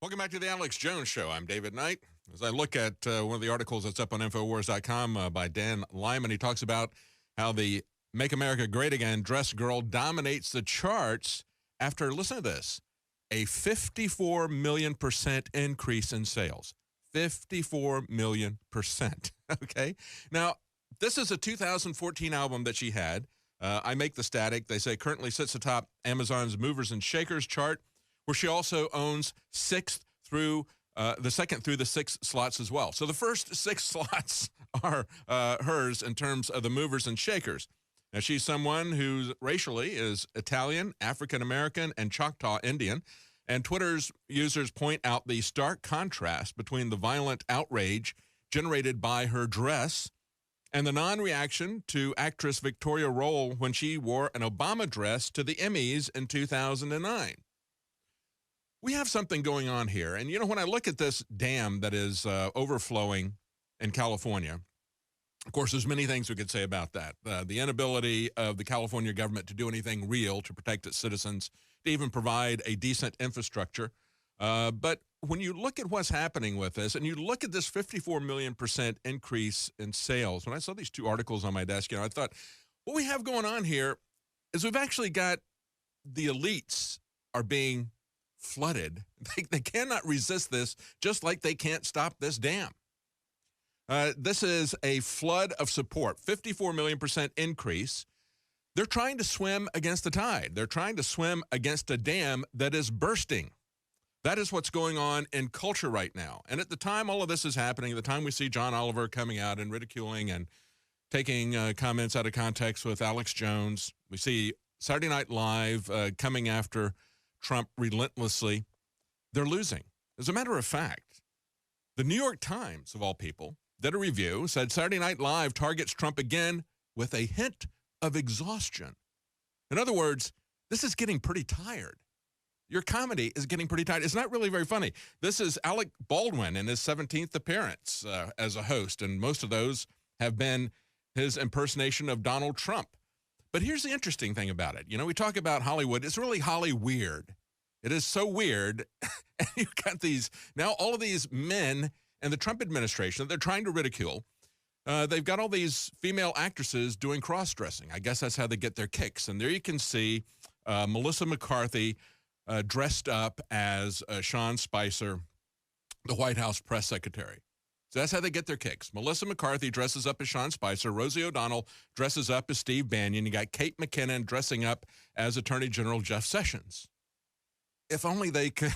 Welcome back to the Alex Jones Show. I'm David Knight. As I look at one of the articles that's up on Infowars.com by Dan Lyman, he talks about how the Make America Great Again dress girl dominates the charts after, listen to this, a 54 million% increase in sales. 54 million%. Okay? Now, this is a 2014 album that she had. I Make the Static, they say, currently sits atop Amazon's Movers and Shakers chart, where she also owns the second through the sixth slots as well. So the first six slots are hers in terms of the movers and shakers. Now, she's someone who racially is Italian, African-American, and Choctaw Indian. And Twitter's users point out the stark contrast between the violent outrage generated by her dress and the non-reaction to actress Victoria Roll when she wore an Obama dress to the Emmys in 2009. We have something going on here. And, when I look at this dam that is overflowing in California, of course, there's many things we could say about that. The inability of the California government to do anything real to protect its citizens, to even provide a decent infrastructure. But when you look at what's happening with this, and you look at this 54 million% increase in sales, when I saw these two articles on my desk, I thought, what we have going on here is we've actually got the elites are being flooded. They cannot resist this, just like they can't stop this dam. This is a flood of support, 54 million% increase. They're trying to swim against the tide. They're trying to swim against a dam that is bursting. That is what's going on in culture right now. And at the time all of this is happening, at the time we see John Oliver coming out and ridiculing and taking comments out of context with Alex Jones, we see Saturday Night Live coming after Trump relentlessly, they're losing. As a matter of fact, the New York Times, of all people, did a review, said Saturday Night Live targets Trump again with a hint of exhaustion. In other words, this is getting pretty tired. Your comedy is getting pretty tired. It's not really very funny. This is Alec Baldwin in his 17th appearance as a host, and most of those have been his impersonation of Donald Trump. But here's the interesting thing about it. We talk about Hollywood. It's really Holly-weird. It is so weird. And you've got now all of these men and the Trump administration that they're trying to ridicule. They've got all these female actresses doing cross-dressing. I guess that's how they get their kicks. And there you can see Melissa McCarthy dressed up as Sean Spicer, the White House press secretary. So that's how they get their kicks. Melissa McCarthy dresses up as Sean Spicer. Rosie O'Donnell dresses up as Steve Bannon. You got Kate McKinnon dressing up as Attorney General Jeff Sessions. If only they could,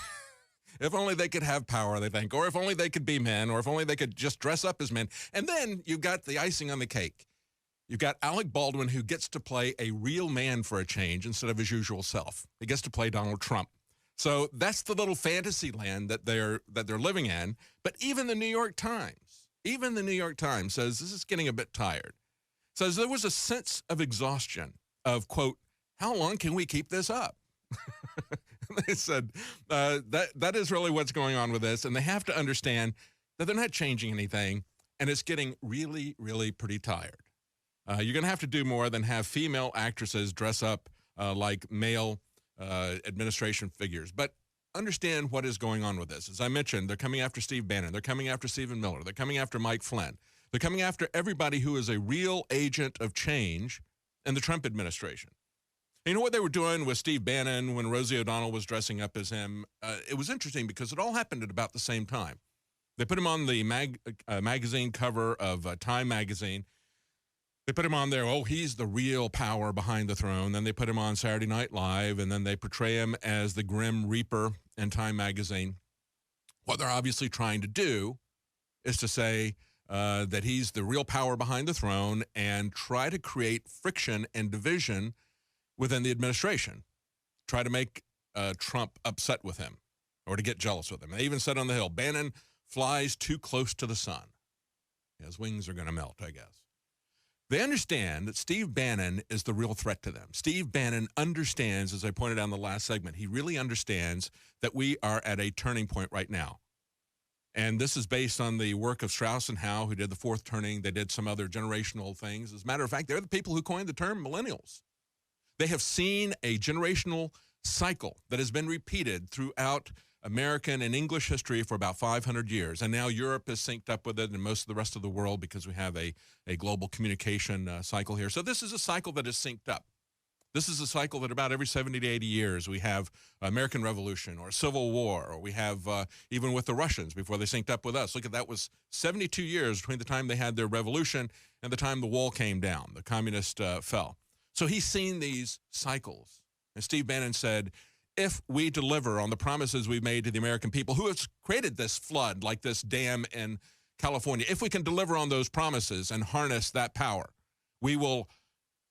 if only they could have power, they think, or if only they could be men, or if only they could just dress up as men. And then you've got the icing on the cake. You've got Alec Baldwin, who gets to play a real man for a change instead of his usual self. He gets to play Donald Trump. So that's the little fantasy land that they're living in. But even the New York Times says this is getting a bit tired. Says there was a sense of exhaustion of, quote, how long can we keep this up? They said that is really what's going on with this. And they have to understand that they're not changing anything. And it's getting really, really pretty tired. You're going to have to do more than have female actresses dress up like male administration figures. But understand what is going on with this. As I mentioned, they're coming after Steve Bannon. They're coming after Stephen Miller. They're coming after Mike Flynn. They're coming after everybody who is a real agent of change in the Trump administration. And you know what they were doing with Steve Bannon when Rosie O'Donnell was dressing up as him? It was interesting because it all happened at about the same time. They put him on the magazine cover of Time magazine. They put him on there, he's the real power behind the throne. Then they put him on Saturday Night Live, and then they portray him as the Grim Reaper in Time magazine. What they're obviously trying to do is to say that he's the real power behind the throne and try to create friction and division within the administration. Try to make Trump upset with him or to get jealous with him. They even said on the Hill, Bannon flies too close to the sun. His wings are going to melt, I guess. They understand that Steve Bannon is the real threat to them. Steve Bannon understands, as I pointed out in the last segment, he really understands that we are at a turning point right now. And this is based on the work of Strauss and Howe, who did the fourth turning. They did some other generational things. As a matter of fact, they're the people who coined the term millennials. They have seen a generational cycle that has been repeated throughout American and English history for about 500 years. And now Europe is synced up with it and most of the rest of the world because we have a global communication cycle here. So this is a cycle that is synced up. This is a cycle that about every 70 to 80 years we have American Revolution or Civil War, or we have even with the Russians before they synced up with us. Look at that, was 72 years between the time they had their revolution and the time the wall came down, the communist fell. So he's seen these cycles. And Steve Bannon said, if we deliver on the promises we've made to the American people, who has created this flood like this dam in California, if we can deliver on those promises and harness that power, we will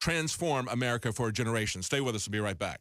transform America for a generation. Stay with us. We'll be right back.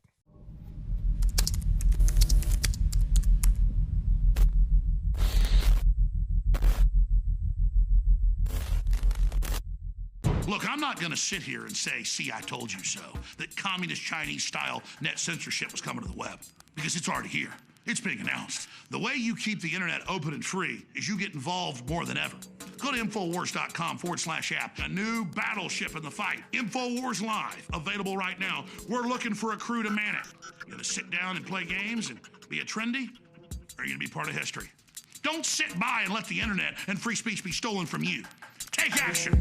Look, I'm not going to sit here and say, see, I told you so, that communist Chinese-style net censorship was coming to the web, because it's already here. It's being announced. The way you keep the internet open and free is you get involved more than ever. Go to Infowars.com/app. A new battleship in the fight. Infowars Live, available right now. We're looking for a crew to man it. You gonna sit down and play games and be a trendy? Or are you gonna be part of history? Don't sit by and let the internet and free speech be stolen from you. Take action.